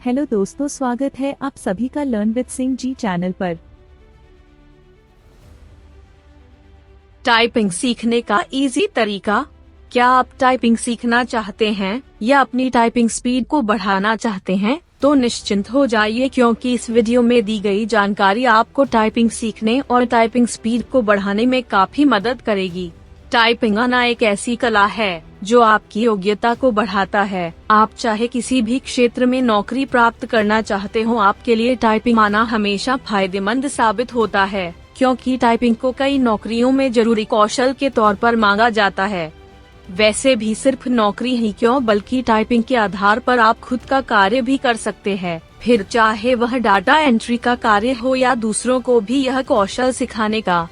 Hello दोस्तों, स्वागत है आप सभी का learn with Singh ji channel पर। टाइपिंग सीखने का इजी तरीका। क्या आप टाइपिंग सीखना चाहते हैं या अपनी टाइपिंग स्पीड को बढ़ाना चाहते हैं? तो निश्चिंत हो जाइए, क्योंकि इस वीडियो में दी गई जानकारी आपको टाइपिंग सीखने और टाइपिंग स्पीड को बढ़ाने में काफी मदद करेगी। टाइपिंग आना एक ऐसी कला है जो आपकी योग्यता को बढ़ाता है। आप चाहे किसी भी क्षेत्र में नौकरी प्राप्त करना चाहते हो, आपके लिए टाइपिंग आना हमेशा फायदेमंद साबित होता है, क्योंकि टाइपिंग को कई नौकरियों में जरूरी कौशल के तौर पर मांगा जाता है। वैसे भी सिर्फ नौकरी ही क्यों, बल्कि टाइपिंग के आधार पर आप खुद का कार्य भी कर सकते हैं, फिर चाहे वह डाटा एंट्री का कार्य हो या दूसरों को भी यह कौशल सिखाने का।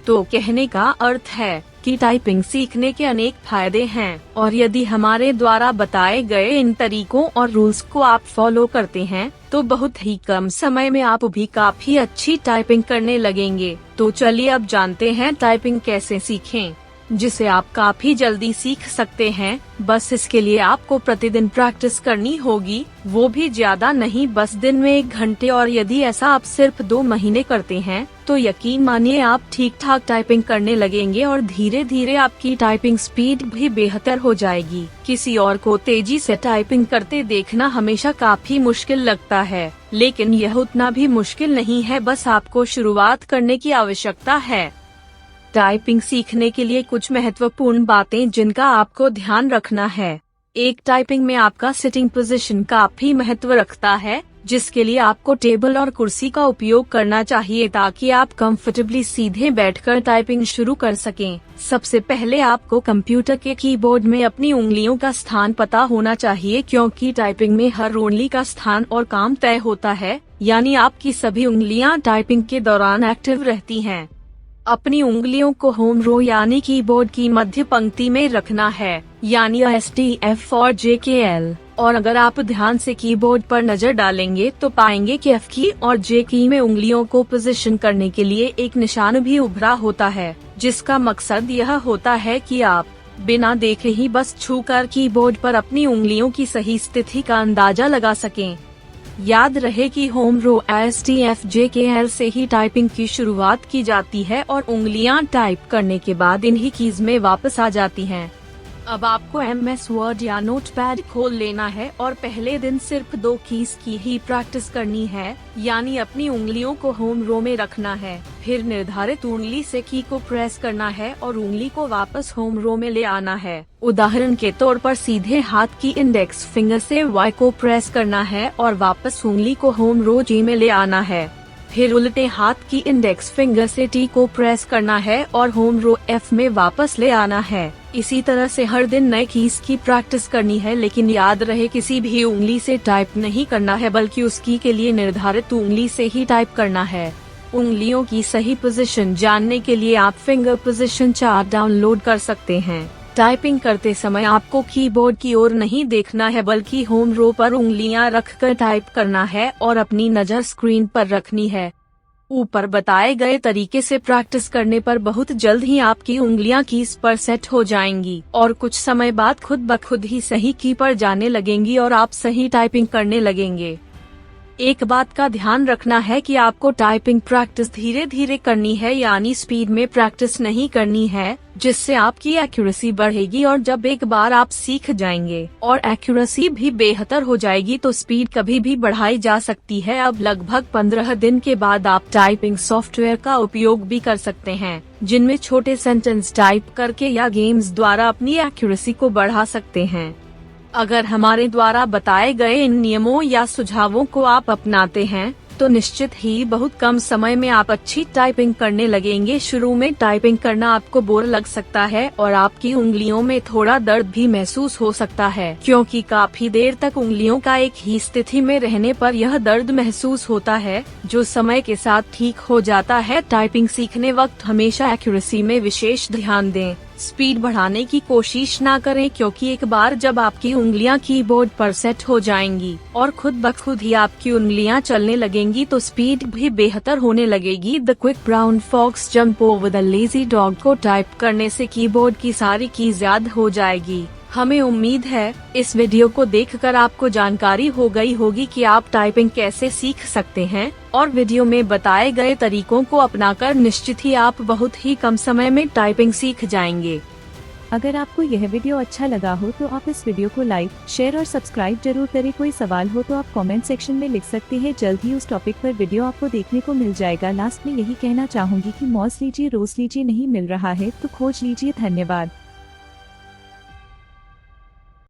तो कहने का अर्थ है कि टाइपिंग सीखने के अनेक फायदे हैं, और यदि हमारे द्वारा बताए गए इन तरीकों और रूल्स को आप फॉलो करते हैं तो बहुत ही कम समय में आप भी काफी अच्छी टाइपिंग करने लगेंगे। तो चलिए अब जानते हैं टाइपिंग कैसे सीखें, जिसे आप काफी जल्दी सीख सकते हैं। बस इसके लिए आपको प्रतिदिन प्रैक्टिस करनी होगी, वो भी ज्यादा नहीं, बस दिन में 1 घंटे। और यदि ऐसा आप सिर्फ 2 महीने करते हैं तो यकीन मानिए आप ठीक ठाक टाइपिंग करने लगेंगे और धीरे धीरे आपकी टाइपिंग स्पीड भी बेहतर हो जाएगी। किसी और को तेजी से टाइपिंग करते देखना हमेशा काफी मुश्किल लगता है, लेकिन यह उतना भी मुश्किल नहीं है, बस आपको शुरुआत करने की आवश्यकता है। टाइपिंग सीखने के लिए कुछ महत्वपूर्ण बातें जिनका आपको ध्यान रखना है। एक, टाइपिंग में आपका सिटिंग पोजीशन काफी महत्व रखता है, जिसके लिए आपको टेबल और कुर्सी का उपयोग करना चाहिए ताकि आप कंफर्टेबली सीधे बैठकर टाइपिंग शुरू कर सकें। सबसे पहले आपको कंप्यूटर के कीबोर्ड में अपनी उंगलियों का स्थान पता होना चाहिए, क्योंकि टाइपिंग में हर उंगली का स्थान और काम तय होता है, यानी आपकी सभी उंगलियां टाइपिंग के दौरान एक्टिव रहती हैं। अपनी उंगलियों को होम रो यानी कीबोर्ड की मध्य पंक्ति में रखना है, यानी STF और JKL। और अगर आप ध्यान से कीबोर्ड पर नजर डालेंगे तो पाएंगे कि F की और J की में उंगलियों को पोजीशन करने के लिए एक निशान भी उभरा होता है, जिसका मकसद यह होता है कि आप बिना देखे ही बस छूकर कीबोर्ड पर अपनी उंगलियों की सही स्थिति का अंदाजा लगा सकें। याद रहे कि होम रो STF JKL से ही टाइपिंग की शुरुआत की जाती है और उंगलियां टाइप करने के बाद इन्हीं कीज में वापस आ जाती हैं। अब आपको MS वर्ड या नोटपैड खोल लेना है और पहले दिन सिर्फ 2 कीज की ही प्रैक्टिस करनी है, यानी अपनी उंगलियों को होम रो में रखना है, फिर निर्धारित उंगली से की को प्रेस करना है और उंगली को वापस होम रो में ले आना है। उदाहरण के तौर पर सीधे हाथ की इंडेक्स फिंगर से Y को प्रेस करना है और वापस उंगली को होम रो G में ले आना है। फिर उल्टे हाथ की इंडेक्स फिंगर से T को प्रेस करना है और होम रो F में वापस ले आना है। इसी तरह से हर दिन नए कीज की प्रैक्टिस करनी है, लेकिन याद रहे किसी भी उंगली से टाइप नहीं करना है, बल्कि उस की के लिए निर्धारित उंगली से ही टाइप करना है। उंगलियों की सही पोजीशन जानने के लिए आप फिंगर पोजीशन चार्ट डाउनलोड कर सकते हैं। टाइपिंग करते समय आपको कीबोर्ड की ओर नहीं देखना है, बल्कि होम रो पर उंगलियां रखकर टाइप करना है और अपनी नजर स्क्रीन पर रखनी है। ऊपर बताए गए तरीके से प्रैक्टिस करने पर बहुत जल्द ही आपकी उंगलियां कीज पर सेट हो जाएंगी और कुछ समय बाद खुद ब खुद ही सही की पर जाने लगेंगी और आप सही टाइपिंग करने लगेंगे। एक बात का ध्यान रखना है कि आपको टाइपिंग प्रैक्टिस धीरे धीरे करनी है, यानी स्पीड में प्रैक्टिस नहीं करनी है, जिससे आपकी एक्यूरेसी बढ़ेगी। और जब एक बार आप सीख जाएंगे और एक्यूरेसी भी बेहतर हो जाएगी तो स्पीड कभी भी बढ़ाई जा सकती है। अब लगभग 15 दिन के बाद आप टाइपिंग सॉफ्टवेयर का उपयोग भी कर सकते हैं, जिनमें छोटे सेंटेंस टाइप करके या गेम्स द्वारा अपनी एक्यूरेसी को बढ़ा सकते हैं। अगर हमारे द्वारा बताए गए इन नियमों या सुझावों को आप अपनाते हैं तो निश्चित ही बहुत कम समय में आप अच्छी टाइपिंग करने लगेंगे। शुरू में टाइपिंग करना आपको बोर लग सकता है और आपकी उंगलियों में थोड़ा दर्द भी महसूस हो सकता है, क्योंकि काफी देर तक उंगलियों का एक ही स्थिति में रहने पर यह दर्द महसूस होता है, जो समय के साथ ठीक हो जाता है। टाइपिंग सीखने वक्त हमेशा एक्यूरेसी में विशेष ध्यान दें। स्पीड बढ़ाने की कोशिश ना करें, क्योंकि एक बार जब आपकी उंगलियां कीबोर्ड पर सेट हो जाएंगी और खुद ब खुद ही आपकी उंगलियां चलने लगेंगी तो स्पीड भी बेहतर होने लगेगी। The quick brown fox jump over the lazy dog को टाइप करने से कीबोर्ड की सारी कीज याद हो जाएगी। हमें उम्मीद है इस वीडियो को देखकर आपको जानकारी हो गई होगी कि आप टाइपिंग कैसे सीख सकते हैं और वीडियो में बताए गए तरीकों को अपनाकर निश्चित ही आप बहुत ही कम समय में टाइपिंग सीख जाएंगे। अगर आपको यह वीडियो अच्छा लगा हो तो आप इस वीडियो को लाइक, शेयर और सब्सक्राइब जरूर करें। कोई सवाल हो तो आप कमेंट सेक्शन में लिख सकते हैं। जल्द ही उस टॉपिक पर वीडियो आपको देखने को मिल जाएगा। लास्ट में यही कहना चाहूंगी कि मौज लीजिए, रोज लीजिए, नहीं मिल रहा है तो खोज लीजिए। धन्यवाद।